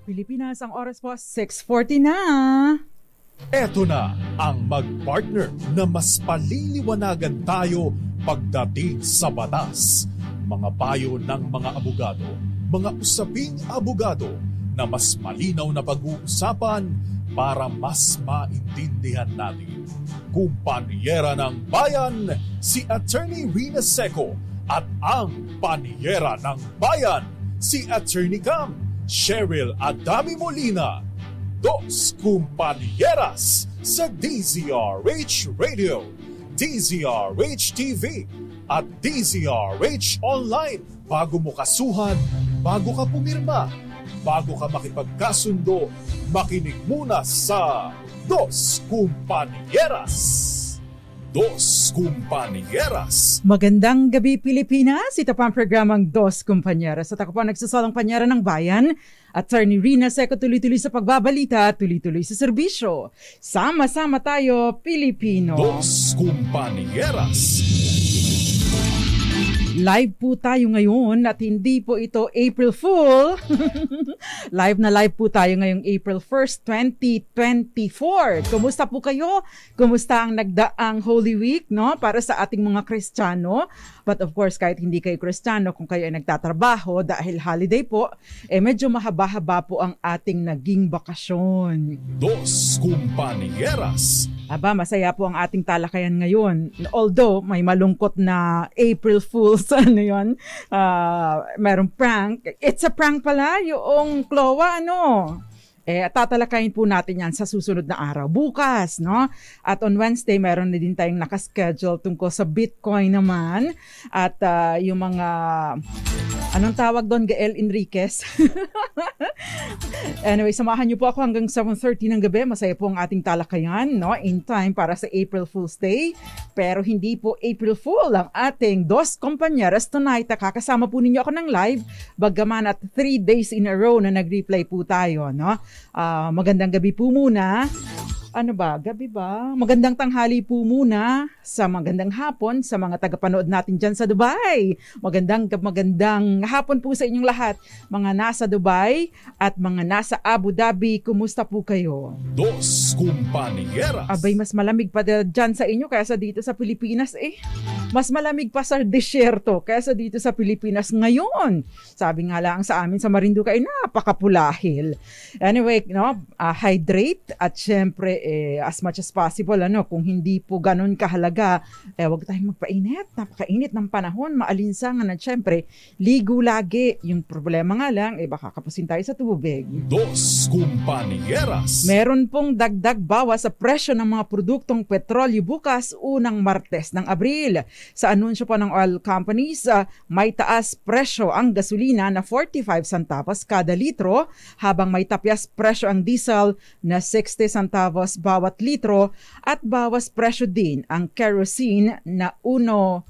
Pilipinas, ang oras po 6:40 na. Eto na ang mag-partner na mas paliliwanagan tayo pagdating sa batas. Mga payo ng mga abogado, mga usaping abogado na mas malinaw na pag-uusapan para mas maintindihan natin. Kumpanyera ng Bayan, si Attorney Rina Seco at ang Panyera ng Bayan, si Attorney Cam Cheryl Adami Molina. Dos Kumpanyeras sa DZRH Radio, DZRH TV at DZRH Online. Bago mo kasuhan, bago ka pumirma, bago ka makipagkasundo, makinig muna sa Dos Kumpanyeras. Dos Kumpanyeras. Magandang gabi, Pilipinas. Ito pa ang programang Dos Kumpanyeras. At ako po nagsasalang panyera ng bayan, Attorney Rina Seco, tuloy-tuloy sa pagbabalita, tuloy-tuloy sa serbisyo. Sama-sama tayo, Pilipino. Dos Kumpanyeras. Live po tayo ngayon at hindi po ito April Fool. Live na live po tayo ngayong April 1st, 2024. Kumusta po kayo? Kumusta ang nagdaang Holy Week, no? Para sa ating mga Kristiyano. But of course, kahit hindi kayo Kristiyano, kung kayo ay nagtatrabaho dahil holiday po, medyo mahaba-haba po ang ating naging bakasyon. Dos Kumpanyeras. Aba, masaya po ang ating talakayan ngayon. Although, may malungkot na April Fool's, ano yun, merong prank. It's a prank pala, yung Klowa, ano? Tatalakayin po natin yan sa susunod na araw. Bukas, no? At on Wednesday, meron na din tayong nakaschedule tungkol sa Bitcoin naman. At yung mga, anong tawag doon, Gael Enriquez? Anyway, samahan niyo po ako hanggang 7:30 ng gabi. Masaya po ang ating talakayan, no? In time para sa April Fool's Day. Pero hindi po April Fool ang ating Dos Kumpanyeras tonight. Kakasama po ninyo ako ng live. Bagaman at 3 days in a row na nag-replay po tayo, no? Magandang gabi po muna. Ano ba? Gabi ba? Magandang tanghali po muna sa magandang hapon sa mga tagapanood natin dyan sa Dubai. Magandang hapon po sa inyong lahat. Mga nasa Dubai at mga nasa Abu Dhabi, kumusta po kayo? Dos Kumpanyeras. Abay, mas malamig pa dyan sa inyo kaysa dito sa Pilipinas Mas malamig pa sa desyerto kaysa dito sa Pilipinas ngayon. Sabi nga lang sa amin sa Marinduque ay napakapulahil. Anyway, no, hydrate at syempre as much as possible, kung hindi po ganun kahalaga, wag tayong magpainit. Napakainit ng panahon, maalinsangan at syempre, ligo lagi. Yung problema nga lang, baka kapusin tayo sa tubig. Dos Kumpanyeras. Meron pong dagdag bawas sa presyo ng mga produktong petrolyo bukas, unang Martes ng Abril. Sa anunsyo po ng oil companies, may taas presyo ang gasolina na 45 centavos kada litro, habang may tapyas presyo ang diesel na 60 centavos bawat litro, at bawas presyo din ang kerosene na 1.5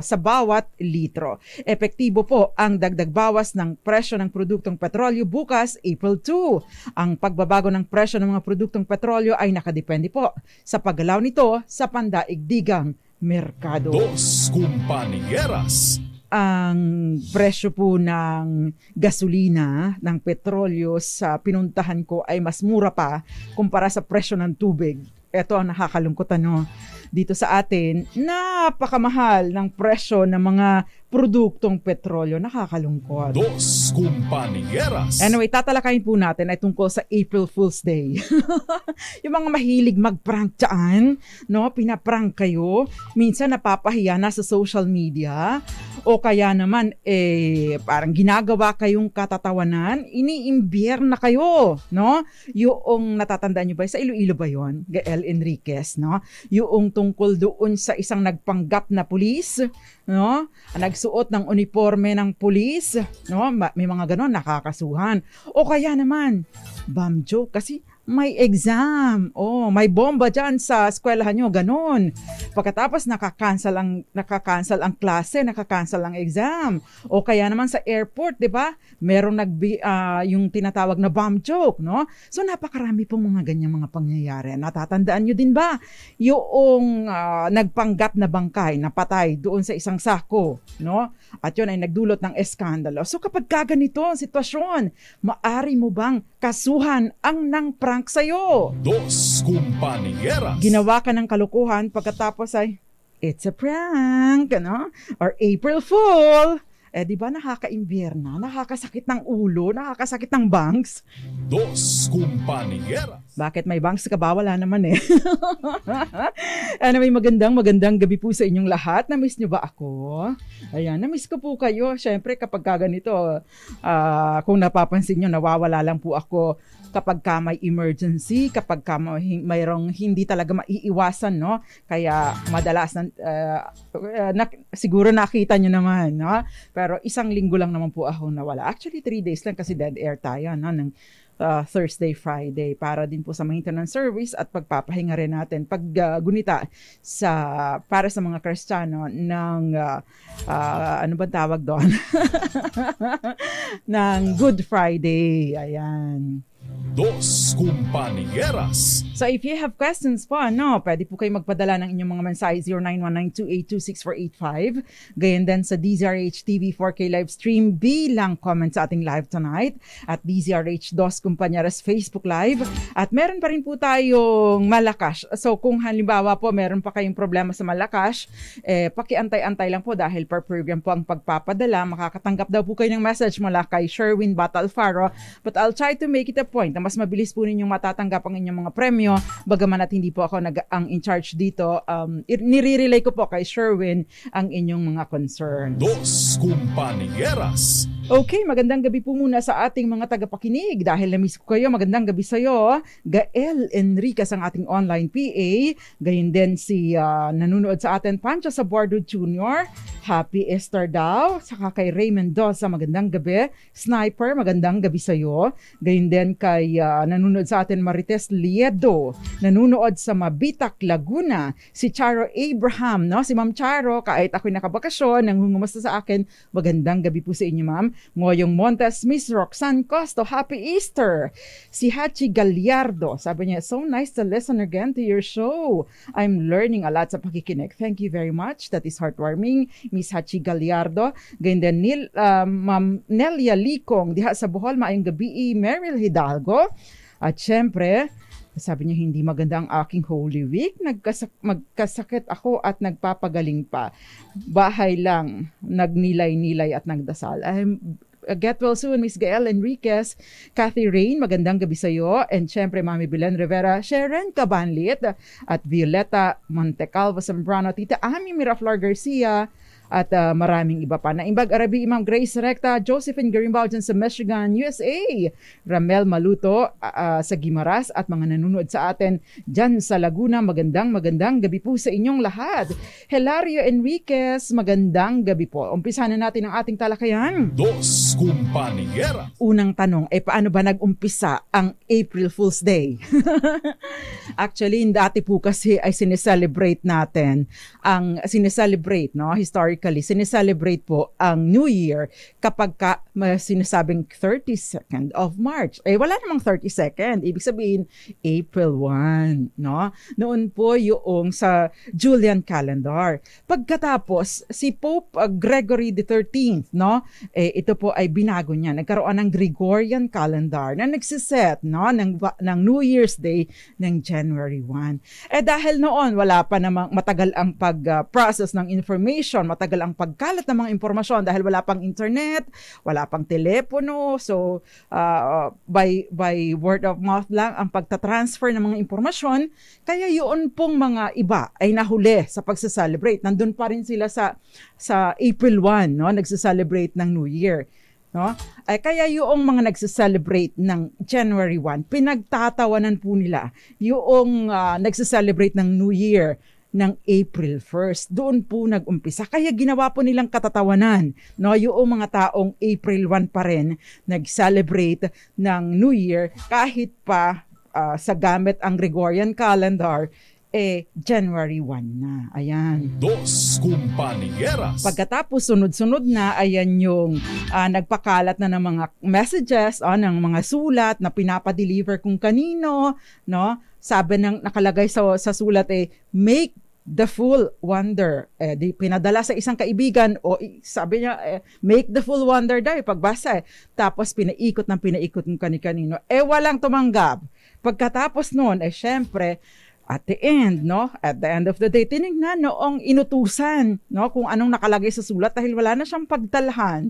sa bawat litro. Epektibo po ang dagdag bawas ng presyo ng produktong petrolyo bukas, April 2. Ang pagbabago ng presyo ng mga produktong petrolyo ay nakadepende po sa paggalaw nito sa pandaigdigang merkado. Dos Kumpanyeras. Ang presyo po ng gasolina, ng petrolyo sa pinuntahan ko ay mas mura pa kumpara sa presyo ng tubig. Ito ang nakakalungkot, dito sa atin, napakamahal ng presyo ng mga produktong petrolyo. Nakakalungkot. Dos Kumpanyeras. Anyway, tatalakayin po natin ay tungkol sa April Fool's Day. Yung mga mahilig mag-prank dyan, no? Pinaprank kayo. Minsan napapahiya na sa social media. O kaya naman, parang ginagawa kayong katatawanan. Iniimbyer na kayo, no? Yung natatandaan nyo ba? Sa Iloilo ba yun? Gael Enriquez, no? Yung tungkol doon sa isang nagpanggap na pulis, no? Nagsuot ng uniforme ng pulis, no? May mga ganon nakakasuhan. O kaya naman, Bamjo, kasi may exam. Oh, may bomba dyan sa eskwelahan nyo, ganun. Pagkatapos nakakancel ang klase, nakakancel ang exam. O kaya naman sa airport, 'di ba? Merong yung tinatawag na bomb joke, no? So napakarami pong mga ganyang mga pangyayari. Natatandaan nyo din ba yung nagpanggap na bangkay, napatay doon sa isang sako, no? At yun ay nagdulot ng eskandalo. So kapag kaganito ang sitwasyon, maari mo bang kasuhan ang nang prank sa'yo? Dos Compañeras. Ginawa ka ng kalukuhan pagkatapos ay, it's a prank, ano? Or April Fool. Di ba nakaka-imbierna, nakakasakit ng ulo, nakakasakit ng bangs? Dos Compañeras. Bakit may bangs ka ba? Wala naman eh. Anyway, magandang gabi po sa inyong lahat. Na-miss nyo ba ako? Ayan, na-miss ko po kayo. Siyempre, kapag ganito, kung napapansin nyo, nawawala lang po ako kapag ka may emergency, kapag ka mayroong hindi talaga maiiwasan, no? Kaya madalas, siguro nakita nyo naman, no? Pero isang linggo lang naman po ako nawala. Actually, 3 days lang kasi dead air tayo, no? Ng Thursday, Friday, para din po sa maintenance service at pagpapahinga rin natin paggunita para sa mga Kristiyano ng ano ba tawag doon? ng Good Friday. Ayan. Dos Compañeras. So if you have questions po, pwede po kayo magpadala ng inyong mga mensahe 0919282645. Gayon din sa DZRH TV 4K live stream bilang comment sa ating live tonight at DZRH Dos Compañeras Facebook Live. At meron pa rin po tayong Malakash. So kung halimbawa po meron pa kayong problema sa Malakash, pakiantay-antay lang po dahil per program po ang pagpapadala. Makakatanggap daw po kayo ng message mula kay Sherwin Batalfaro. But I'll try to make it a point na mas mabilis po ninyong matatanggap ang inyong mga premyo, bagaman at hindi po ako ang in charge dito. Nire-relay ko po kay Sherwin ang inyong mga concerns. Dos Compañeras. Okay, magandang gabi po muna sa ating mga tagapakinig. Dahil na-miss ko kayo, magandang gabi sa iyo. Gael Enriquez ang ating online PA. Gayon din si nanunood sa atin, Pancho Sabordo Jr. Happy Easter daw. Saka kay Ray Mendoza, magandang gabi. Sniper, magandang gabi sa iyo. Gayon din kay nanunood sa atin, Marites Liedo. Nanunood sa Mabitak, Laguna. Si Charo Abraham, no? Si Ma'am Charo, kahit ako'y nakabakasyon, nangungumusta sa akin, magandang gabi po sa inyo, ma'am. Ngoyong Montes, Miss Roxanne Costo, Happy Easter. Si Hachi Gallardo, sabi niya, so nice to listen again to your show. I'm learning a lot sa pakikinig. Thank you very much. That is heartwarming. Miss Hachi Gallardo. Ganyan din, Ma'am Nelia Likong, diha sa Bohol, maayong gabi, Meryl Hidalgo. At syempre, sabi niya, hindi maganda ang aking Holy Week. Magkasakit ako at nagpapagaling pa. Bahay lang, nagnilay-nilay at nagdasal. Get well soon, Miss Gael Enriquez. Cathy Rain, magandang gabi sa iyo. And syempre, Mami Belen Rivera, Sharon Cabanlit, at Violeta Montecalvo Zambrano, Tita Ami Miraflor Garcia, at maraming iba pa. Naimbag Arabi, Imam Grace Recta, Josephine Garimbao dyan sa Michigan, USA, Ramel Maluto sa Guimaras, at mga nanonood sa atin dyan sa Laguna. Magandang gabi po sa inyong lahat. Hilario Enriquez, magandang gabi po. Umpisahan na natin ang ating talakayan. Dos Compañeras. Unang tanong, paano ba nag-umpisa ang April Fool's Day? Actually, dati po kasi ay sineselebrate natin sineselebrate po ang New Year kapag sinasabing 32nd of March. Wala namang 32nd. Ibig sabihin, April 1. No? Noon po yung sa Julian calendar. Pagkatapos, si Pope Gregory XIII, no? Ito po ay binago niya. Nagkaroon ng Gregorian calendar na nagsiset, no? ng New Year's Day ng January 1. Dahil noon, wala pa namang matagal ang pag-process ng information, matagal ang pagkalat ng mga impormasyon dahil wala pang internet, wala pang telepono. So, by word of mouth lang ang pagtatransfer ng mga impormasyon. Kaya yun pong mga iba ay nahuli sa pagsa-celebrate. Nandun pa rin sila sa April 1, no? Nagsa-celebrate ng New Year. No? Kaya yung mga nagsa-celebrate ng January 1, pinagtatawanan po nila yung nagsa-celebrate ng New Year ng April 1st. Doon po nag-umpisa. Kaya ginawa po nilang katatawanan. No? Yung mga taong April 1 pa rin nag-celebrate ng New Year kahit pa sa gamit ang Gregorian calendar, January 1 na. Ayan. Dos Compañeras. Pagkatapos, sunod-sunod na, ayan yung nagpakalat na ng mga messages, ng mga sulat na pinapadeliver kung kanino, no? Sabi ng nakalagay sa sulat, make the full wonder. Di pinadala sa isang kaibigan, sabi niya, make the full wonder daw, pagbasa. Tapos pinaikot kung kanino. Walang tumanggap. Pagkatapos noon, syempre, at the end of the day, tinignan noong inutusan, kung anong nakalagay sa sulat dahil wala na siyang pagdalhan,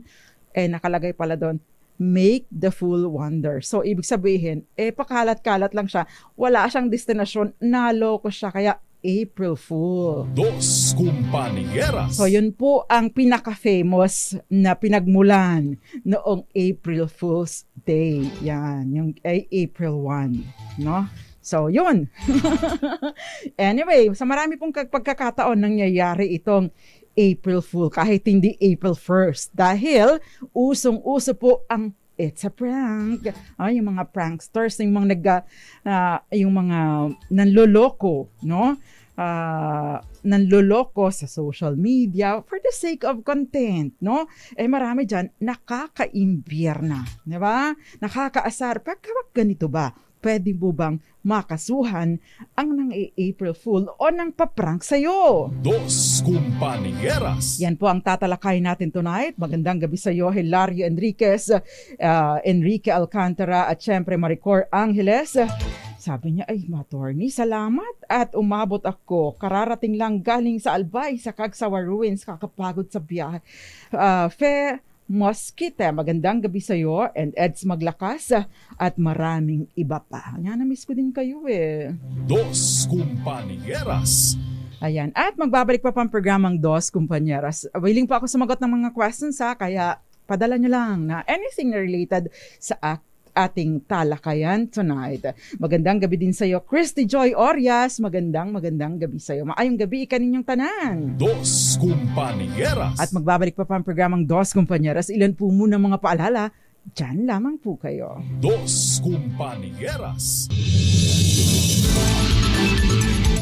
nakalagay pala doon, make the full wonder. So, ibig sabihin, pakalat-kalat lang siya. Wala siyang destinasyon, naloko siya, kaya April Fool. Dos Compañeras. So, yun po ang pinaka-famous na pinagmulan noong April Fool's Day. Yan, yung April 1, no? So, yun. Anyway, sa marami pong pagkakataon nangyayari itong April Fool kahit hindi April 1st dahil usong-uso po ang it's a prank. Yung mga pranksters, yung mga nanloloko, no? Nanloloko sa social media for the sake of content, no? Marami dyan nakaka-imbierna, di ba? Nakakaasar. Pagkawag ganito ba? Pwede mo bang makasuhan ang nang April Fool o nang paprank sa'yo? Dos Compañeras. Yan po ang tatalakay natin tonight. Magandang gabi sa'yo, Hilario Enriquez, Enrique Alcantara at syempre Maricor Angeles. Sabi niya, attorney, salamat at umabot ako. Kararating lang galing sa Albay, sa Cagsawa Ruins, kakapagod sa biyahe. Mosquite, magandang gabi sa iyo, and Eds Maglakas at maraming iba pa. Na-miss ko din kayo Dos Compañeras. Ayan, at magbabalik pa pang programang Dos Compañeras. Willing pa ako sumagot ng mga questions kaya padala nyo lang na anything related sa ating talakayan tonight. Magandang gabi din sa iyo, Christy Joy Orias. Magandang gabi sa iyo. Maayong gabi kaninyong tanan. Dos Compañeras. At magbabalik pa ang programang Dos Compañeras. Ilan po muna mga paalala? Diyan lamang po kayo. Dos Compañeras.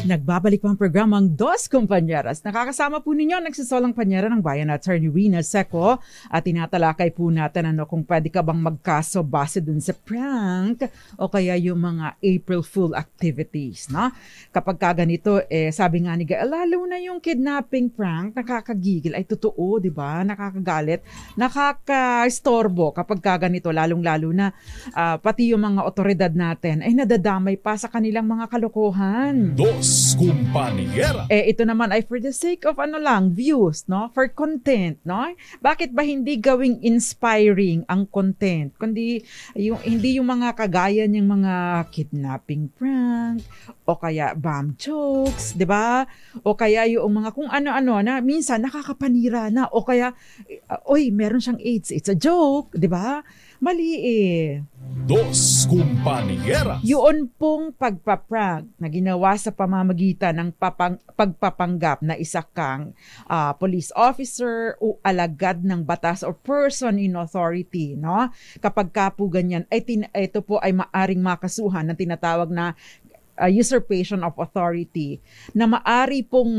Nagbabalik pa ang programang Dos Compañeras. Nakakasama po ninyo nagsisolang panyera ng bayan at Attorney Rina Seco at tinatalakay po natin kung pwede ka bang magkaso base dun sa prank o kaya yung mga April Fool activities. No? Kapag ganito, sabi nga ni Gael, lalo na yung kidnapping prank, nakakagigil, ay totoo, di ba? Nakakagalit, nakaka-istorbo kapag ganito, lalong-lalo na pati yung mga otoridad natin ay nadadamay pa sa kanilang mga kalokohan. Dos Compañeras. Ito naman ay for the sake of views, no? For content, no? Bakit ba hindi gawing inspiring ang content? Kundi hindi yung mga kagaya ng mga kidnapping prank o kaya bomb jokes, 'di ba? O kaya yung mga kung ano-ano na minsan nakakapanira na o kaya meron siyang AIDS, it's a joke, 'di ba? Mali Dos Compañeras. Yun pong pagpaprank na ginawa sa pamamagitan ng pagpapanggap na isa kang police officer o alagad ng batas or person in authority, no? Kapag po ganyan, ito po ay maaring makasuhan ng tinatawag na usurpation of authority na maari pong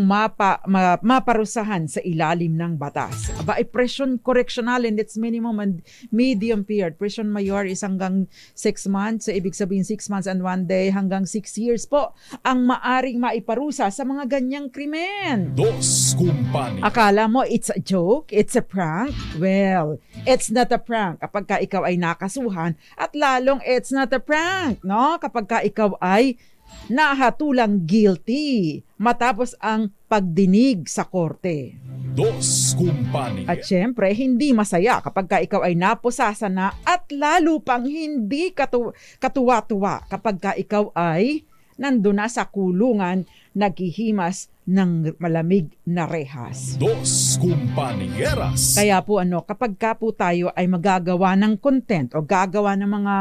maparusahan sa ilalim ng batas. Prison correctional and its minimum and medium period. Prison mayor is hanggang 6 months. So, ibig sabihin 6 months and 1 day hanggang 6 years po ang maaring maiparusa sa mga ganyang krimen. Dos Compañeras. Akala mo it's a joke? It's a prank? Well, it's not a prank kapag ka ikaw ay nakasuhan at lalong it's not a prank, no? Kapag ka ikaw ay nahatulang guilty matapos ang pagdinig sa korte. Dos Compañeras. At syempre, hindi masaya kapag ka ikaw ay naposasa na at lalo pang hindi katuwa-tuwa kapag ka ikaw ay nandun na sa kulungan naghihimas ng malamig na rehas. Dos Compañeras. Kaya po kapag ka po tayo ay magagawa ng content o gagawa ng mga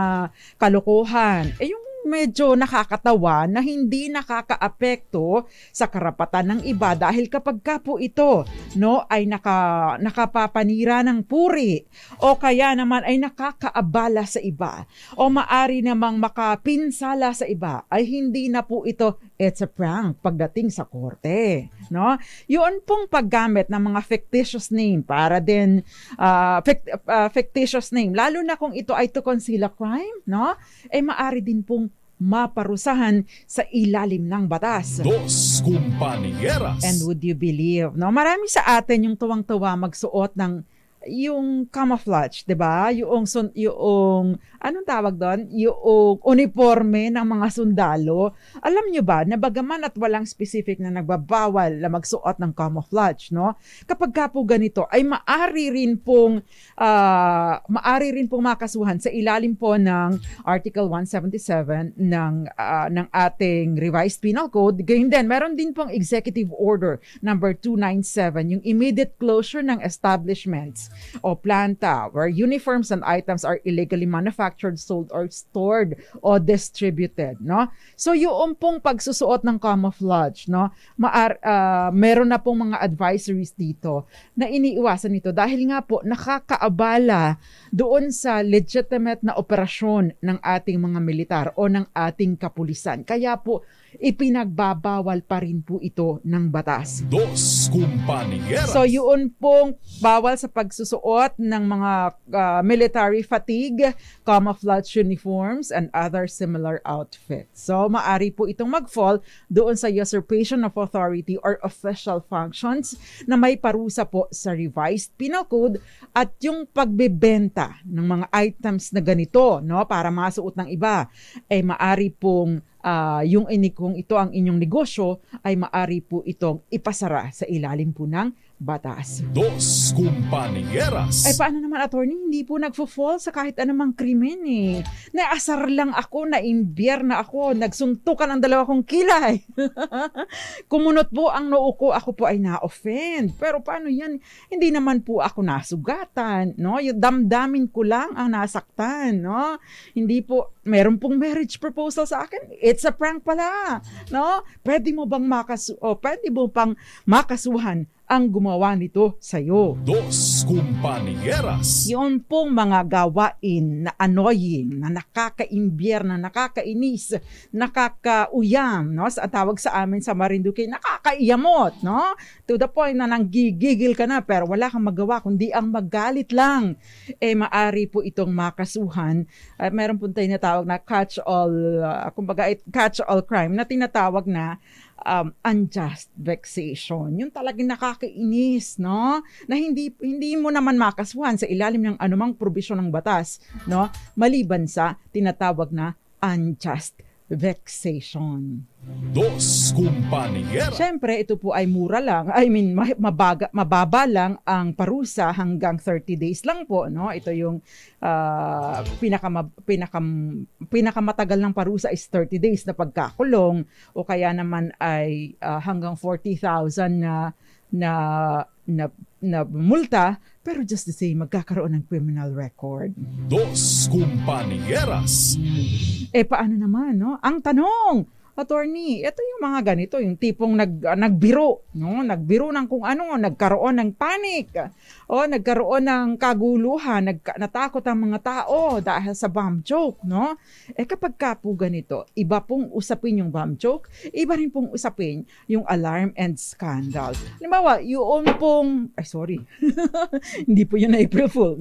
kalokohan, yung medyo nakakatawa na hindi nakakaapekto sa karapatan ng iba dahil kapag ka po ito ay nakapapanira ng puri o kaya naman ay nakakaabala sa iba o maari namang makapinsala sa iba, ay hindi na po ito it's a prank pagdating sa korte. Yun pong paggamit ng mga fictitious name para din fictitious name, lalo na kung ito ay to conceal a crime, ay maari din pong maparusahan sa ilalim ng batas. Dos Compañeras. And would you believe, marami sa atin yung tuwang-tuwa magsuot ng yung camouflage, 'di ba? Yung anong tawag doon? Yung uniforme ng mga sundalo. Alam niyo ba na bagaman at walang specific na nagbabawal na magsuot ng camouflage, kapag ka po ganito ay maari rin pong makasuhan sa ilalim po ng Article 177 ng ating Revised Penal Code. Gayun din, meron din pong Executive Order number 297, yung immediate closure ng establishments o planta where uniforms and items are illegally manufactured, sold, or stored o distributed. So yung pong pagsusuot ng camouflage, meron na pong mga advisories dito na iniiwasan ito dahil nga po nakakaabala doon sa legitimate na operasyon ng ating mga militar o ng ating kapulisan. Kaya po ipinagbabawal pa rin po ito ng batas. Dos Compañeras. So yun pong bawal sa pagsusuot ng mga military fatigue, camouflage uniforms, and other similar outfits. So maari po itong mag-fall doon sa usurpation of authority or official functions na may parusa po sa Revised Penal Code at yung pagbebenta ng mga items na ganito para masuot ng iba ay maari pong kung ito ang inyong negosyo ay maari po itong ipasara sa ilalim po ng batas. Dos Compañeras. Ay paano naman, attorney? Hindi po nagfo-fall sa kahit anumang krimen eh. Naasar lang ako, naimbier na ako, nagsuntukan ang 2 kong kilay. Kumunot po ang noo ko, ako po ay na-offend. Pero paano yan? Hindi naman po ako nasugatan. Yung damdamin ko lang ang nasaktan. Hindi po, meron pong marriage proposal sa akin. It's a prank pala. Pwede mo bang makasuhan ang gumawa nito sa'yo? Dos Compañeras. Yun pong mga gawain na annoying, na nakakaimbier, na nakakainis, nakakauyam, sa tawag sa amin sa Marinduque, nakakaiyamot, to the point na nanggigigil ka na pero wala kang magawa kundi ang magalit lang. Maari po itong makasuhan. Meron po tayo natawag na catch-all crime na tinatawag na unjust vexation. Yung talagang nakakainis, na hindi mo naman makasuhan sa ilalim ng anumang probisyon ng batas, maliban sa tinatawag na unjust vexation. Dos Compañeras. Siyempre, ito po ay mura lang. Mababa lang ang parusa, hanggang 30 days lang po. Ito yung pinakamatagal ng parusa is 30 days na pagkakulong o kaya naman ay hanggang 40,000 na multa, pero just the same, magkakaroon ng criminal record. Dos Compañeras. Paano naman, Ang tanong, attorney, ito yung mga ganito, yung tipong nagbiro, nagbiro ng kung ano, nagkaroon ng panic, o nagkaroon ng kaguluhan, natakot ang mga tao dahil sa bomb joke, kapag ka po ganito, iba pong usapin yung bomb joke, iba rin pong usapin yung alarm and scandal. Halimbawa, yun pong, hindi po yun na April Fool,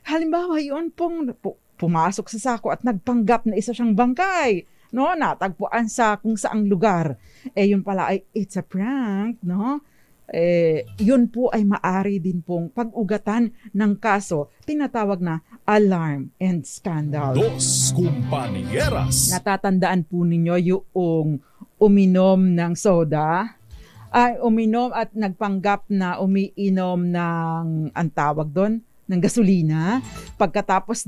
Halimbawa, yun pong pumasok sa sako at nagpanggap na isa siyang bangkay, natagpuan sa kung saang lugar. Yun pala ay it's a prank, yun po ay maari din pong pag-ugatan ng kaso, tinatawag na alarm and scandal. Dos Compañeras. Natatandaan po ninyo yung uminom ng soda, uminom at nagpanggap na umiinom ng, ang tawag doon, ng gasolina, pagkatapos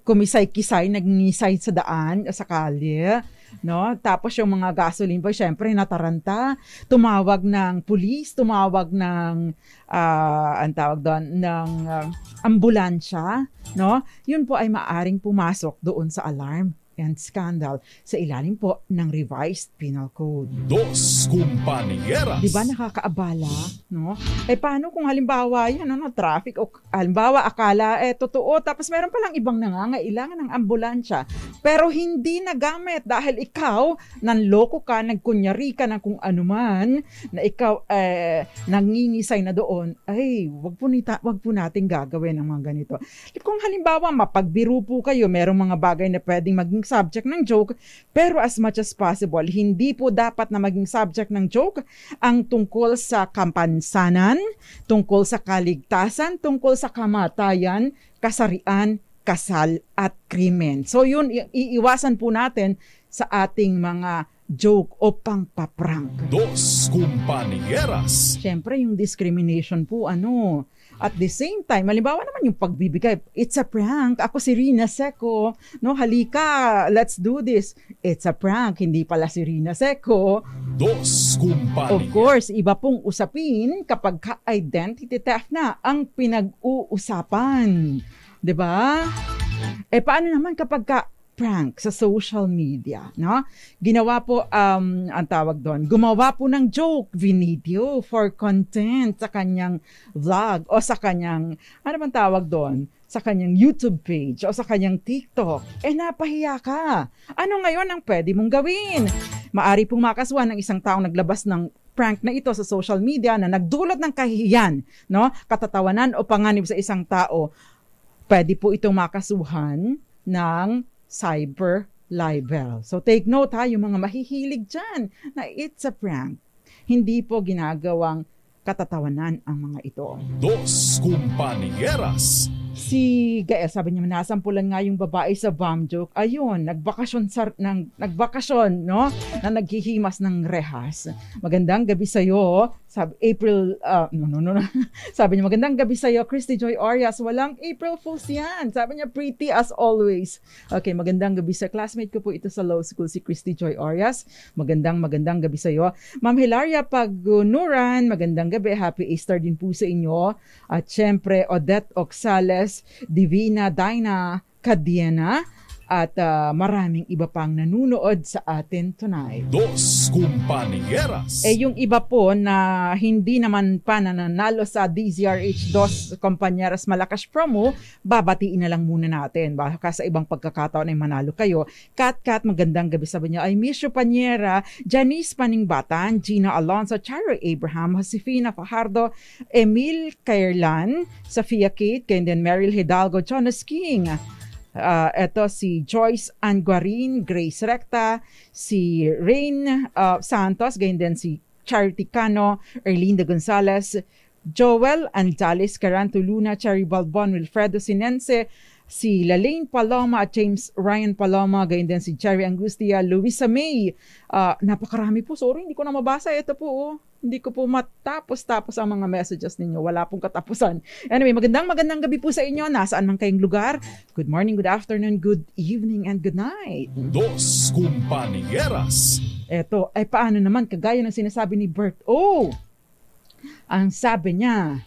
kumisay-kisay, nagngisay sa daan, sa kalye, tapos yung mga gasoline boy, syempre nataranta, tumawag ng pulis, tumawag ng ang tawag doon, ng ambulansya, yun po ay maaring pumasok doon sa alarm and scandal sa ilalim po ng revised penal code. Dos Compañeras. Di ba nakakaabala, no? Paano kung halimbawa yan, traffic o halimbawa akala totoo tapos meron palang ibang nangangailangan ng ambulansya pero hindi nagamit dahil ikaw nanloko ka, nagkunyari ka ng kung anuman na ikaw nangingisay na doon, ay wag po nating gagawin ang mga ganito. Kung halimbawa mapagbiro po kayo, merong mga bagay na pwedeng maging subject ng joke, pero as much as possible, hindi po dapat na maging subject ng joke ang tungkol sa kapansanan, tungkol sa kaligtasan, tungkol sa kamatayan, kasarian, kasal, at krimen. So yun, iiwasan po natin sa ating mga joke o pangpaprank. Dos Compañeras. Siyempre, yung discrimination po, at the same time, halimbawa naman yung pagbibigay, it's a prank, ako si Rina Seco, no, halika, let's do this. It's a prank, hindi pala si Rina Seco. Dos Compañeras. Of course, iba pong usapin kapag identity theft na ang pinag-uusapan. 'Di ba? Paano naman kapag prank sa social media, no? Ginawa po ang tawag doon, gumawa po ng joke video for content sa kanyang vlog o sa kanyang ano bang tawag doon, sa kanyang YouTube page o sa kanyang TikTok. Napahiya ka. Ano ngayon ang pwede mong gawin? Maari pong makasuhan ng isang taong naglabas ng prank na ito sa social media na nagdulot ng kahihiyan, no? Katatawanan o panganib sa isang tao. Pwede po itong makasuhan ng cyber libel. So take note yung mga mahihilig dyan na it's a prank. Hindi po ginagawang katatawanan ang mga ito. Dos Compañeras. Si Gael, sabi niya, nasampulan nga yung babae sa bomb joke. Ayun, nagbakasyon, no? Na naghihimas ng rehas. Magandang gabi sa'yo. Sabi, April, Sabi niya, magandang gabi sa'yo, Christy Joy Arias. Walang April Fools yan. Sabi niya, pretty as always. Okay, magandang gabi sa classmate ko po ito sa law school, si Christy Joy Arias. Magandang gabi sa'yo. Ma'am Hilaria Pagnuran, magandang gabi. Happy Easter din po sa inyo. At syempre, Odette Oxales, Divina Dina Cadiena, at maraming iba pang nanunood sa atin tonight. Dos Compañeras. Yung iba po na hindi naman pa nananalo sa DZRH Dos Compañeras Malakas promo, babatiin na lang muna natin. Baka sa ibang pagkakataon ay manalo kayo. Kat, magandang gabi, sabi niya. Ay, Miss Panyera, Janice Paningbatan, Gina Alonso, Charo Abraham, Josefina Fajardo, Emil Cairlan, Sofia Kate, and then Meryl Hidalgo, Jonas King. Ito si Joyce Anguarin, Grace Recta, si Rain Santos, ganyan din si Charity Cano, Erlinda Gonzalez, Joel Anjales, Caranto Luna, Cherry Balbon, Wilfredo Sinense, si Lalaine Paloma at James Ryan Paloma, ganyan din si Cherry Angustia, Luisa May. Napakarami po, sorry, hindi ko na mabasa. Ito po, hindi ko po matapos ang mga messages ninyo. Wala pong katapusan. Anyway, magandang gabi po sa inyo. Nasaan man kayong lugar. Good morning, good afternoon, good evening, and good night. Dos Compañeras. Eto, paano naman, kagaya ng sinasabi ni Bert, ang sabi niya,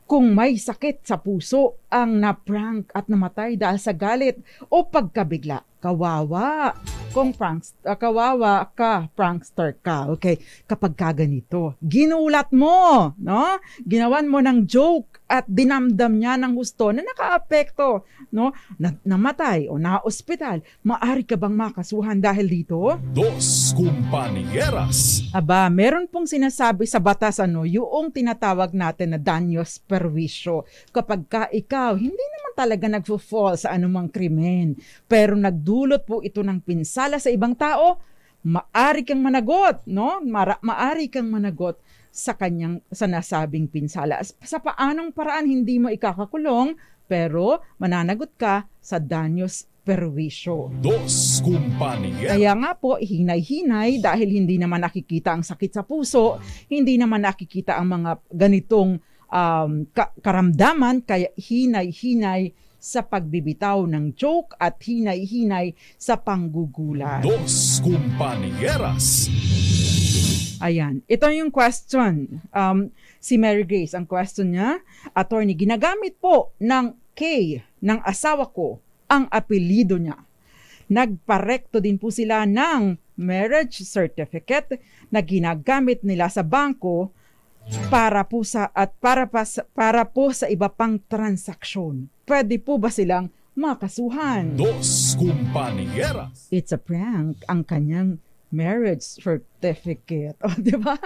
kung may sakit sa puso ang na-prank at namatay dahil sa galit o pagkabigla, kawawa. Kung kawawa ka, prankster ka. Okay, kapag kaganito, ginulat mo, no? Ginawan mo ng joke at dinamdam niya ng gusto na nakaapekto, no? Namatay o na-ospital, maaari ka bang makasuhan dahil dito? Dos Compañeras. Aba, meron pong sinasabi sa batas yung tinatawag natin na daños perwisyo. Kapag ikaw, hindi naman talaga nagfo-fall sa anumang krimen, pero nagdulot po ito ng pinsala sa ibang tao, maari kang managot, no? Maari kang managot sa nasabing pinsala. Sa paanong paraan hindi mo ikakakulong, pero mananagot ka sa daños perwisyo. Dos Compañeras. Kaya nga po, hinay-hinay dahil hindi naman nakikita ang sakit sa puso, hindi naman nakikita ang mga ganitong karamdaman, kaya hinay-hinay sa pagbibitaw ng joke at hinay-hinay sa panggugulat. Dos Compañeras. Ayan, ito yung question. Si Mary Grace, ang question niya, Attorney, ginagamit po ng K ng asawa ko ang apelido niya. Nagparekto din po sila ng marriage certificate na ginagamit nila sa bangko para po sa iba pang transaksyon. Pwede po ba silang makasuhan? Dos Compañeras. It's a prank ang kanyang marriage certificate. O, di ba?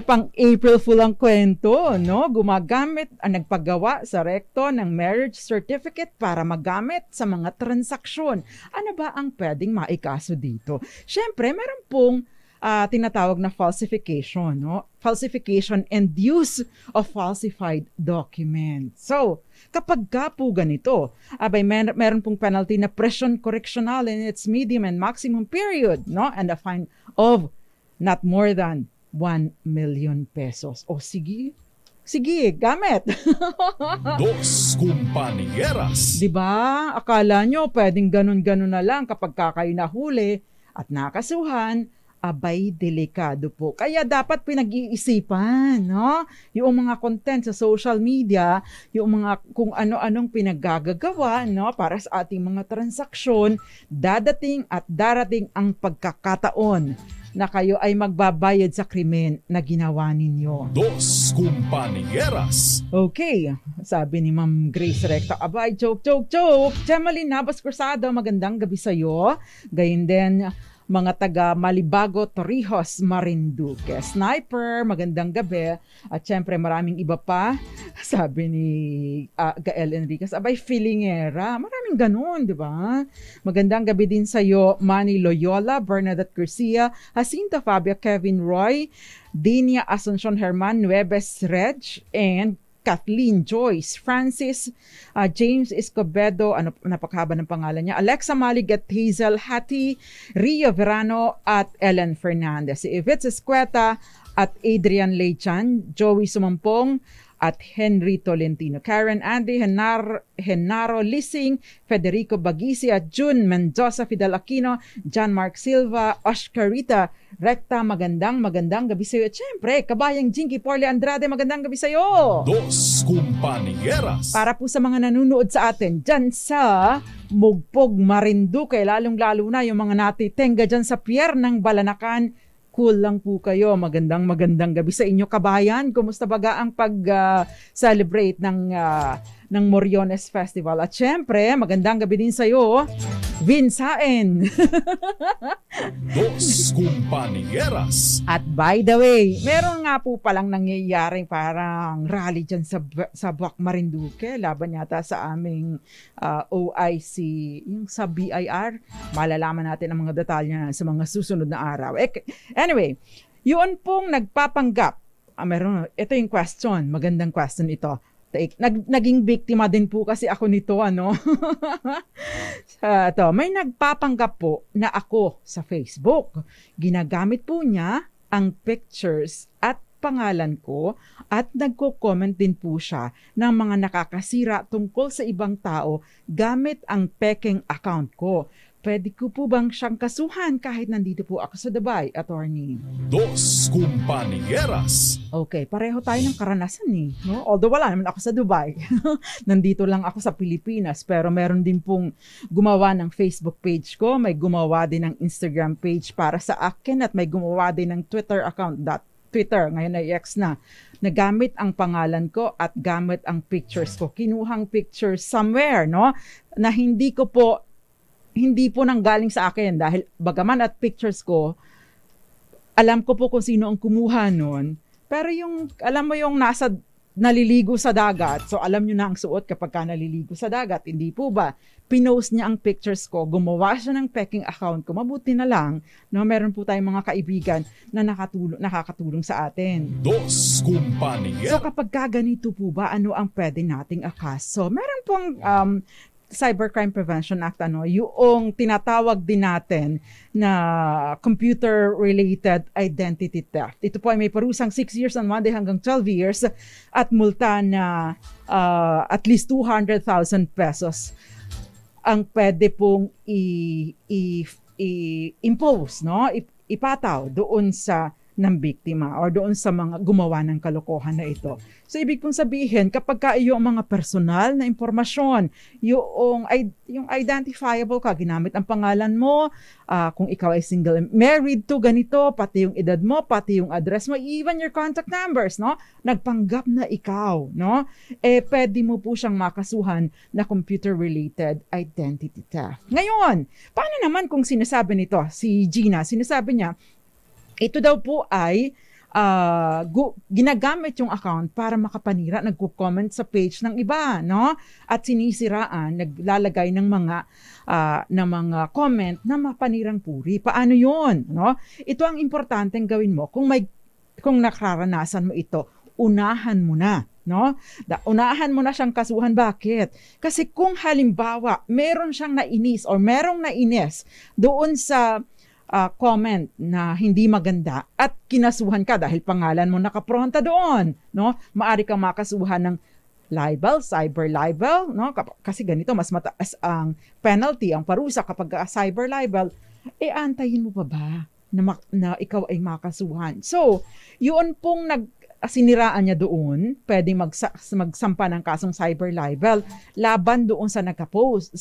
Pang April Fool ang kwento, no? Nagpagawa sa rekto ng marriage certificate para magamit sa mga transaksyon. Ano ba ang pwedeng maikaso dito? Siyempre, meron pong tinatawag na falsification, no? Falsification and use of falsified documents. So, kapag ka po ganito, meron pong penalty na presyon correctional in its medium and maximum period, no? And a fine of not more than 1 million pesos. O sige, gamit. Dos Compañeras. Diba? Akala nyo pwedeng ganun-ganun na lang kapag kayo nahuli at nakasuhan, abay, delikado po. Kaya dapat pinag-iisipan, no? Yung mga content sa social media, yung mga kung ano-anong pinaggagawa, no? Para sa ating mga transaksyon, darating ang pagkakataon na kayo ay magbabayad sa krimen na ginawa ninyo. Dos Compañeras. Okay, sabi ni Ma'am Grace Recta, abay, joke. Gemaline Navas Cruzado, magandang gabi sa'yo. Gayun din, mga taga Malibago, Torrijos, Marinduque. Sniper, magandang gabi. At syempre maraming iba pa. Sabi ni Gael Enriquez, abay, Filingera. Maraming ganun, di ba? Magandang gabi din sa'yo, Manny Loyola, Bernadette Garcia, Jacinta Fabia, Kevin Roy, Dinia Asuncion Herman, Nueves Reg, and Kathleen Joyce, Francis, James Escobedo, napakahaba ng pangalan niya, Alexa Malig at Hazel Hati, Rio Verano at Ellen Fernandez, si Yvette Escueta at Adrian Leichan, Joey Sumampong at Henry Tolentino, Karen Andy, Henaro Lising, Federico Bagisi at June Mendoza, Fidel Aquino, John Mark Silva, Oscarita Recta, magandang gabi sa iyo. At syempre, kabayang Jinky Porle Andrade, magandang gabi sa iyo. Dos Compañeras. Para po sa mga nanonood sa atin dyan sa Mugpog, Marinduque, lalong-lalo na yung mga natitenga dyan sa Pier ng Balanacan, cool lang po kayo. Magandang gabi sa inyo, kabayan. Kumusta baga ang pag-celebrate ng Moriones Festival? At syempre, magandang gabi din sa iyo, Vinsaen. Dos Compañeras. At by the way, meron nga po palang nangyayaring parang rally dyan sa Buwak Marinduque. Laban yata sa aming OIC, yung sa BIR. Malalaman natin ang mga detalye na sa mga susunod na araw. Anyway, yun pong nagpapanggap. Ito yung question. Magandang question ito. Naging biktima din po kasi ako nito, ano? May nagpapanggap po na ako sa Facebook. Ginagamit po niya ang pictures at pangalan ko at nagko-comment din po siya ng mga nakakasira tungkol sa ibang tao gamit ang peking account ko. Pwede ko po bang siyang kasuhan kahit nandito po ako sa Dubai, attorney? Dos Compañeras. Okay, pareho tayo ng karanasan no? Although wala naman ako sa Dubai. Nandito lang ako sa Pilipinas, pero meron din pong gumawa ng Facebook page ko, may gumawa din ng Instagram page para sa akin, at may gumawa din ng Twitter account, Twitter, ngayon ay X na, nagamit ang pangalan ko at gamit ang pictures ko. Kinuhang pictures somewhere, no? Na hindi po nanggaling sa akin, dahil bagaman at pictures ko, alam ko po kung sino ang kumuha nun. Pero alam mo yung naliligo sa dagat, so alam nyo na ang suot kapag ka naliligo sa dagat, hindi po ba? Pinost niya ang pictures ko, gumawa siya ng peking account ko, mabuti na lang, no, meron po tayong mga kaibigan na nakakatulong sa atin. Dos Compañeras. So kapag ganito po ba, ano ang pwede nating akaso? Meron pong Cybercrime Prevention Act, yung tinatawag din natin na computer-related identity theft. Ito po ay may parusang 6 years on Monday hanggang 12 years at multa na at least 200,000 pesos ang pwede pong i-impose, no? Ipataw doon sa ng biktima or doon sa mga gumawa ng kalokohan na ito. So ibig pong sabihin, kapag ka yung mga personal na impormasyon, yung identifiable ka, ginamit ang pangalan mo, kung ikaw ay single, married to ganito, pati yung edad mo, pati yung address mo, even your contact numbers, no? Nagpanggap na ikaw, no? Pwede mo po siyang makasuhan na computer-related identity theft. Ngayon, paano naman kung sinasabi nito, si Gina, sinasabi niya, ito daw po ay ginagamit yung account para makapanira, nagko-comment sa page ng iba, no? At sinisiraan, naglalagay ng mga comment na mapanirang puri. Paano 'yon, no? Ito ang importanteng gawin mo kung nakararanasan mo ito, unahan mo na. No? Unahan mo na siyang kasuhan. Bakit? Kasi kung halimbawa meron siyang nainis or merong nainis doon sa comment na hindi maganda at kinasuhan ka dahil pangalan mo nakapronta doon, no? Maari kang makasuhan ng libel, cyber libel, no? Kasi ganito, mas mataas ang penalty, ang parusa kapag cyber libel. Antayin mo pa ba na ikaw ay makasuhan? So, yun pong siniraan niya doon, pwedeng magsampa ng kasong cyber libel laban doon sa nagpost.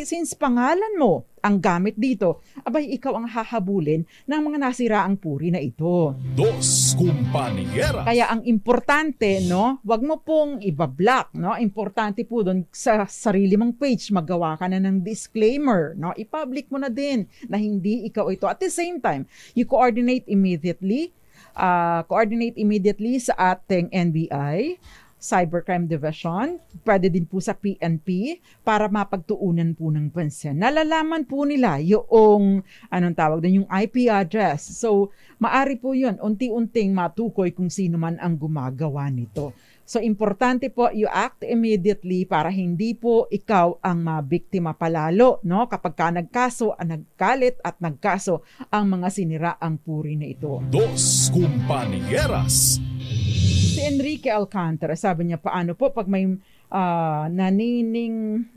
Since pangalan mo ang gamit dito, abay ikaw ang hahabulin ng mga nasiraang puri na ito. Dos Compañeras. Kaya ang importante, no, wag mo pong ibablock, no? Importante po doon sa sarili mong page, magawa ka na ng disclaimer, no? I-public mo na din na hindi ikaw ito. At the same time, you coordinate immediately sa ating NBI, Cybercrime Division, pwede din po sa PNP para mapagtuunan po ng pansin. Nalalaman po nila yung, yung IP address. So, maari po yun, unti-unting matukoy kung sino man ang gumagawa nito. So, importante po, you act immediately para hindi po ikaw ang mabiktima palalo, no? Kapag ka nagkalit at nagkaso ang mga siniraang puri na ito. Dos Compañeras. Si Enrique Alcantara, sabi niya, paano po pag may nanining,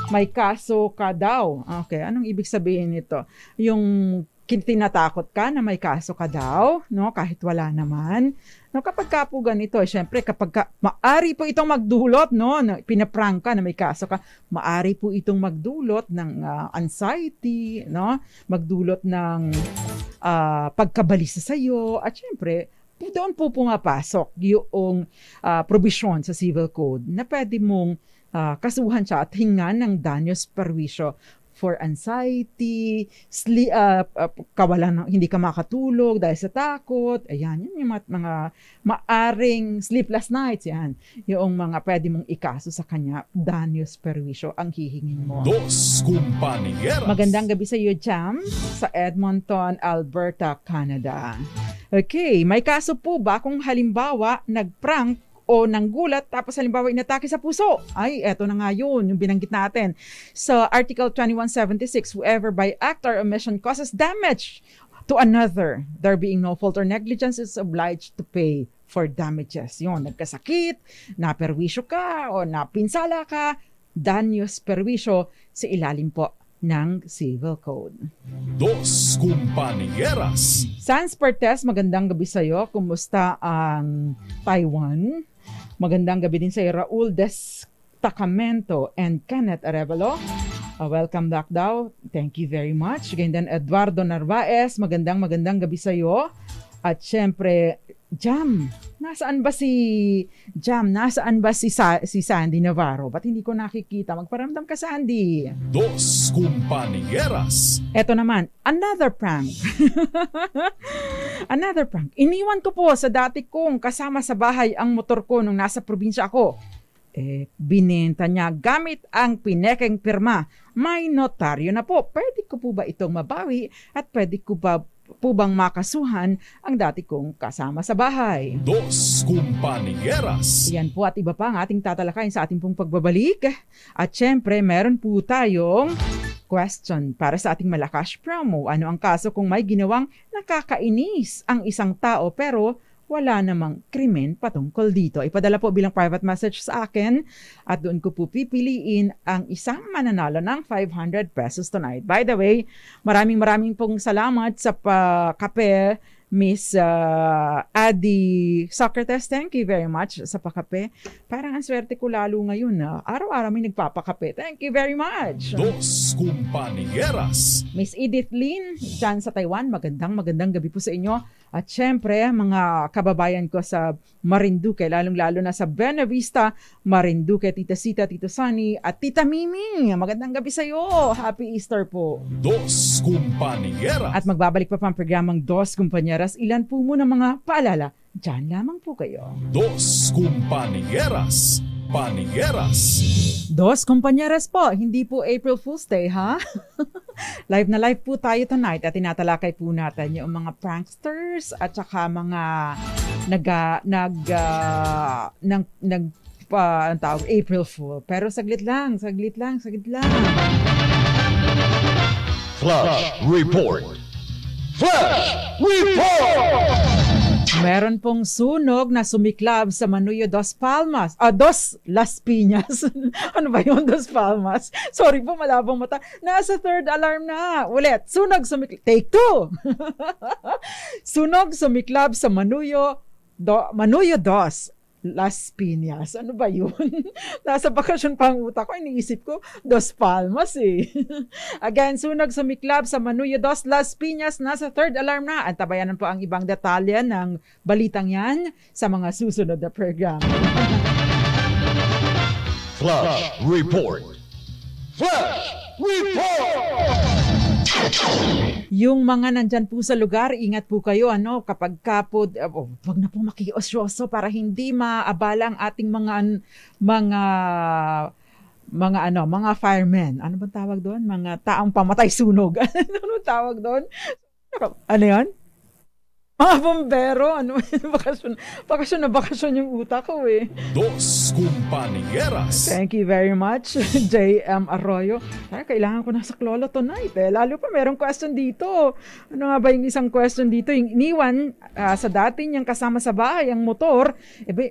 may kaso ka daw. Okay, anong ibig sabihin nito? Yung tinatakot ka na may kaso ka daw, no? Kahit wala naman. No, kapag ka po ganito, syempre kapag maari po itong magdulot, no, pinaprank ka na may kaso ka, maari po itong magdulot ng anxiety, no? Magdulot ng pagkabalisa sa iyo, at syempre doon po pumapasok yung provision sa Civil Code na pwede mong kasuhan siya at hingan ng danyos perwisyo for anxiety, kawalan, hindi ka makatulog dahil sa takot. Ayan, yun yung mga maaring sleepless nights. Yan, yung mga pwede mong ikaso sa kanya, danyos perwisyo ang hihingin mo. Dos Compañeras. Magandang gabi sa iyo, Jam, sa Edmonton, Alberta, Canada. Okay, may kaso po ba kung halimbawa nagprank o nanggulat tapos halimbawa inatake sa puso? Ay, eto na nga yun, yung binanggit natin. Sa Article 2176, whoever by act or omission causes damage to another, there being no fault or negligence, is obliged to pay for damages. Yun, nagkasakit, naperwisyo ka o napinsala ka, danyos perwisyo sa ilalim po ng Civil Code. Dos Compañeras. Sans Pertes, magandang gabi sa iyo. Kumusta ang Taiwan? Magandang gabi din sa iyo, Raul Destacamento and Kenneth Arevalo. Welcome back daw. Thank you very much. Ganyan din Eduardo Narvaez, magandang gabi sa iyo. At syempre, Jam, nasaan ba si Sandy Navarro? Ba't hindi ko nakikita? Magparamdam ka, Sandy. Dos Compañeras. Eto naman, another prank. Another prank. Iniwan ko po sa dati kong kasama sa bahay ang motor ko nung nasa probinsya ako. Binenta niya gamit ang pinekeng pirma. May notaryo na po. Pwede ko po ba itong mabawi at pwede ko ba po bang makasuhan ang dati kong kasama sa bahay? Dos Compañeras. Yan po at iba pa ang ating tatalakayin sa ating pong pagbabalik. At syempre, meron po tayong question para sa ating malakas promo. Ano ang kaso kung may ginawang nakakainis ang isang tao pero wala namang krimen patungkol dito. Ipadala po bilang private message sa akin at doon ko po pipiliin ang isang mananalo ng 500 pesos tonight. By the way, maraming pong salamat sa kape, Miss Adi Socrates. Thank you very much sa pakape. Parang ang swerte ko lalo ngayon. Araw-araw may nagpapakape. Thank you very much. Dos Compañeras. Miss Edith Lin, dyan sa Taiwan, magandang gabi po sa inyo. At syempre, mga kababayan ko sa Marinduque, lalong-lalo na sa Buena Vista, Marinduque, Tita Sita, Tito Sunny, at Tita Mimi. Magandang gabi sa iyo. Happy Easter po. Dos Compañeras. At magbabalik pa ang programang Dos Compañeras. Ilan po muna mga paalala. Diyan lamang po kayo. Dos Compañeras. Panieras. Dos Compañeras po. Hindi po April Fool's Day, ha? Live na live po tayo tonight at tinatalakay po natin yung mga pranksters at saka mga April Fool. Pero saglit lang. Flash Report. Flash Report! Meron pong sunog na sumiklab sa Manuyo Dos Las Piñas. Ano ba yun, Dos Palmas? Sorry po, malabong mata. Nasa third alarm na. Ulit, take 2. Sunog sumiklab sa Manuyo Dos Las Piñas. Ano ba yun? Nasa bakasyon pa ang utak ko. Iniisip ko, Dos Palmas eh. Again, sunog sumiklab sa Manuyo Dos Las Piñas. Nasa third alarm na. At tabayanan po ang ibang detalye ng balitang yan sa mga susunod na program. Flash Report. Flash Report! Yung mga nandyan po sa lugar, ingat po kayo kapag kapod, wag na po makiosyoso para hindi maabala ang ating mga firemen. Ano bang tawag doon? Mga taong pamatay sunog. Ano tawag doon? Ano 'yan? Mga bombero, bakasyon yung utak ko eh. Dos Compañeras. Thank you very much, J.M. Arroyo. Kailangan ko na sa Klolo tonight eh. Lalo pa merong question dito. Ano nga ba yung isang question dito? Yung iniwan sa dati niyang kasama sa bahay, ang motor,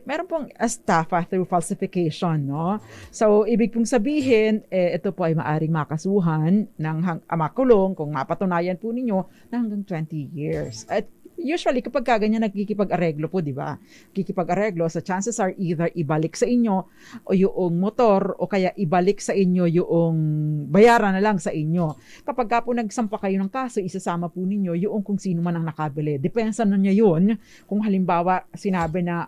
meron pong estafa through falsification, no? So, ibig pong sabihin, ito po ay maaring makasuhan ng makulong kung mapatunayan po ninyo na hanggang 20 years. At usually, kapag ganyan nagkikipag-areglo po, di ba? Kikipag-areglo, so chances are either ibalik sa inyo o yung motor o kaya ibalik sa inyo yung bayaran na lang sa inyo. Kapag ka po nagsampa kayo ng kaso, isasama po ninyo yung kung sino man ang nakabili. Depensa na niya yun. Kung halimbawa, sinabi na,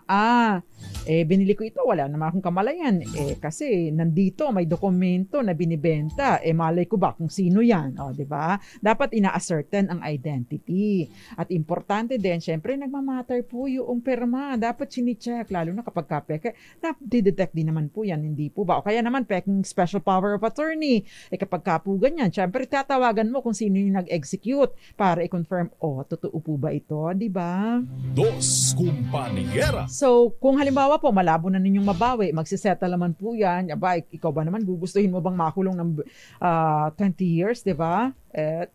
binili ko ito, wala naman akong kamalayan. Kasi nandito, may dokumento na binibenta. Malay ko ba kung sino yan? O, di ba? Dapat ina-ascertain ang identity. At importante din, syempre, nagmamatter po yung perma. Dapat sinicheck, lalo na kapag peke. Na-detect din naman po yan, hindi po ba? O kaya naman, peking special power of attorney. Kapag po ganyan, syempre, tatawagan mo kung sino yung nag-execute para i-confirm, totoo po ba ito? Di ba? Dos Compañeras. So, kung halimbawa po, malabo na ninyong mabawi, magsisettle naman po yan. Ikaw ba naman, gugustuhin mo bang makulong ng 20 years, di ba?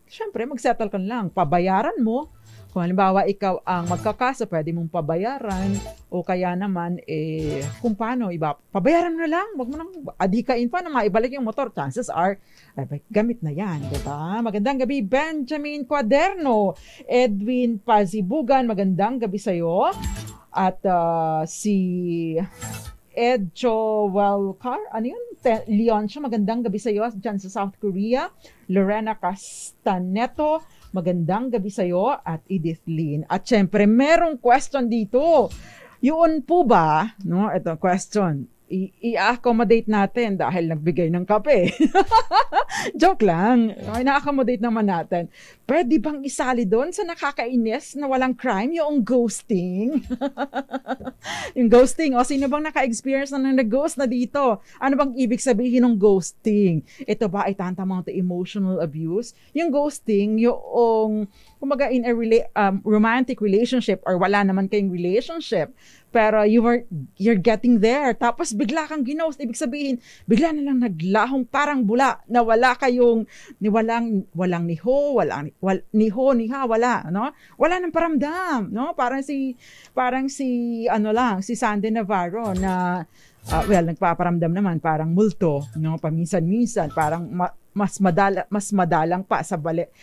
Syempre, magsettle ka lang. Pabayaran mo. Kung halimbawa ikaw ang magkakaso, pwede mong pabayaran o kaya naman kung paano pabayaran mo na lang, wag mo nang adhikain pa na maibalik yung motor. Chances are gamit na yan, diba? Magandang gabi, Benjamin Cuaderno, Edwin Pazibugan, magandang gabi sa iyo. At si Edjo Walcar, Leon siya, magandang gabi sa iyo dyan sa South Korea. Lorena Castaneto, magandang gabi sa iyo, at Edith Lin. At syempre, merong question dito. Yun po ba, no? Ito question. I-accommodate natin dahil nagbigay ng kape. Joke lang. Na-accommodate naman natin. Pwede bang isali doon sa nakakainis na walang crime, yung ghosting? Yung ghosting. O sino bang naka-experience na nag-ghost na dito? Ano bang ibig sabihin ng ghosting? Ito ba ay tantamount to emotional abuse? Yung ghosting, yung kumbaga in a romantic relationship or wala naman kayong relationship, pero you're getting there. Tapos bigla kang ginost, ibig sabihin, bigla na lang naglahong parang bula na wala kayong, walang niho, niho, niha, wala, no? Wala nang paramdam, no? Parang si Sandy Navarro na, nagpaparamdam naman, parang multo, no? Paminsan-minsan, parang mas madalang pa sa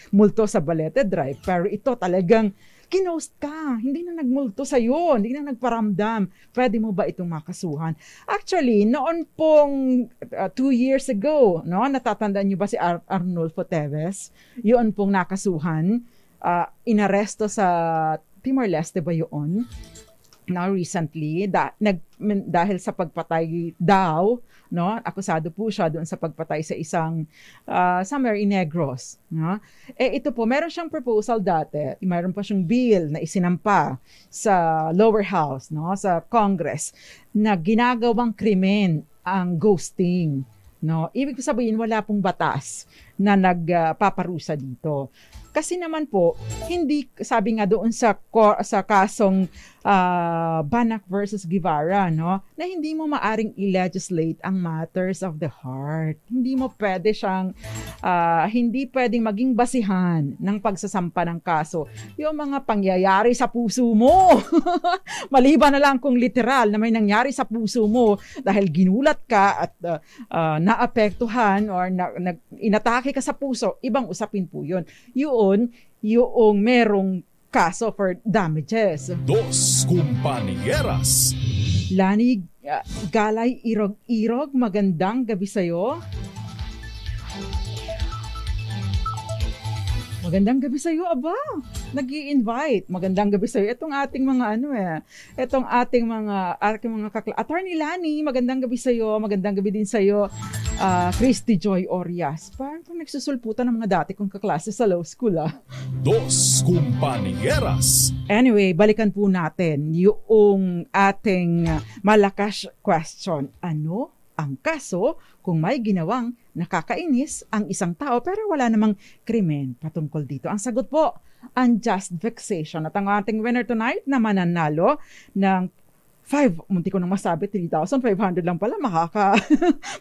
multo sa Balete Drive. Pero ito talagang kinost ka, hindi na nagmulto sa'yo, hindi na nagparamdam. Pwede mo ba itong makasuhan? Actually, noon pong 2 years ago, no, natatandaan niyo ba si Arnulfo Teves? Yun pong nakasuhan, inaresto sa Timor-Leste ba yun? Now recently, dahil sa pagpatay daw, no, akusado po siya doon sa pagpatay sa isang somewhere in Negros, no? Ito po, meron siyang proposal dati, meron pa siyang bill na isinampa sa lower house, no, sa Congress, na ginagawang krimen ang ghosting, no? Ibig sabihin wala pong batas na nagpaparusa dito. Kasi naman po, hindi, sabi nga doon sa kasong Banak versus Guevara, no, na hindi mo maaring i-legislate ang matters of the heart. Hindi mo pwede siyang, hindi pwedeng maging basihan ng pagsasampa ng kaso yung mga pangyayari sa puso mo. Maliban na lang kung literal na may nangyari sa puso mo dahil ginulat ka at naapektuhan or inatake ka sa puso, ibang usapin po yun. Yung merong kaso for damages. Dos Compañeras. Lani Galay Irog, magandang gabi sa'yo. Magandang gabi sa'yo, aba. Nag-i-invite. Magandang gabi sa'yo. Itong ating mga itong ating mga Attorney Lani, magandang gabi sa'yo. Magandang gabi din sa'yo, Christy Joy Orias. Parang nagsusulputan ng mga dati kong kaklase sa law school, Dos Compañeras. Anyway, balikan po natin yung ating malakas question. Ano ang kaso kung may ginawang nakakainis ang isang tao pero wala namang krimen patungkol dito? Ang sagot po, unjust vexation. At ang ating winner tonight na mananalo ng munti ko nang masabi, 3,500 lang pala,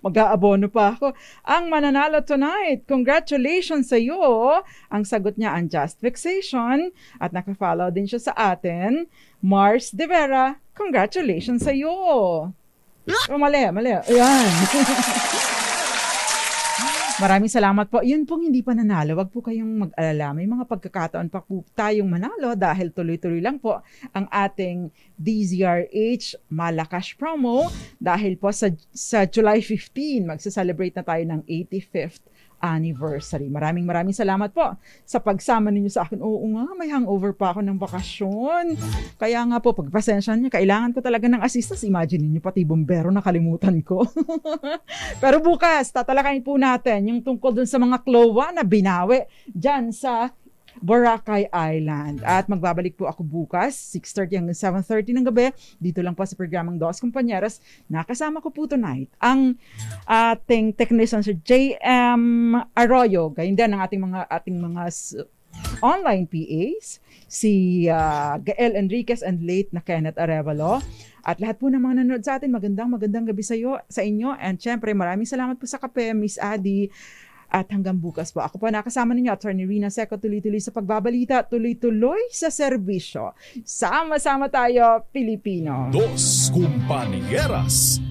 mag-aabono pa ako. Ang mananalo tonight, congratulations sa iyo. Ang sagot niya, unjust vexation. At nakafollow din siya sa atin, Mars De Vera. Congratulations sa iyo. Mali. Ayan. Maraming salamat po. Yun pong hindi pa nanalo, wag po kayong mag-alala. May mga pagkakataon pa po tayong manalo dahil tuloy-tuloy lang po ang ating DZRH Malakas promo dahil po sa July 15, magsa-celebrate na tayo ng 85th anniversary. Maraming salamat po sa pagsama ninyo sa akin. Oo nga, may hangover pa ako ng bakasyon. Kaya nga po, pagpasensyahan niyo, kailangan ko talaga ng assistance. Imagine niyo, pati bombero nakalimutan ko. Pero bukas, tatalakayin po natin yung tungkol dun sa mga klowa na binawi dyan sa Boracay Island. At magbabalik po ako bukas, 6:30 hanggang 7:30 ng gabi, dito lang po sa programang Dos Compañeras. Nakasama ko po tonight ang ating technician si JM Arroyo, gayon din ang ating mga online PAs, si Gael Enriquez and late na Kenneth Arevalo. At lahat po ng mga nanonood sa atin, magandang gabi sa inyo. And syempre, maraming salamat po sa kape, Miss Adi. At hanggang bukas po, ako po nakasama ninyo, Attorney Rina Seco, tuloy-tuloy sa pagbabalita, tuloy-tuloy sa serbisyo. Sama-sama tayo, Pilipino. Dos Compañeras.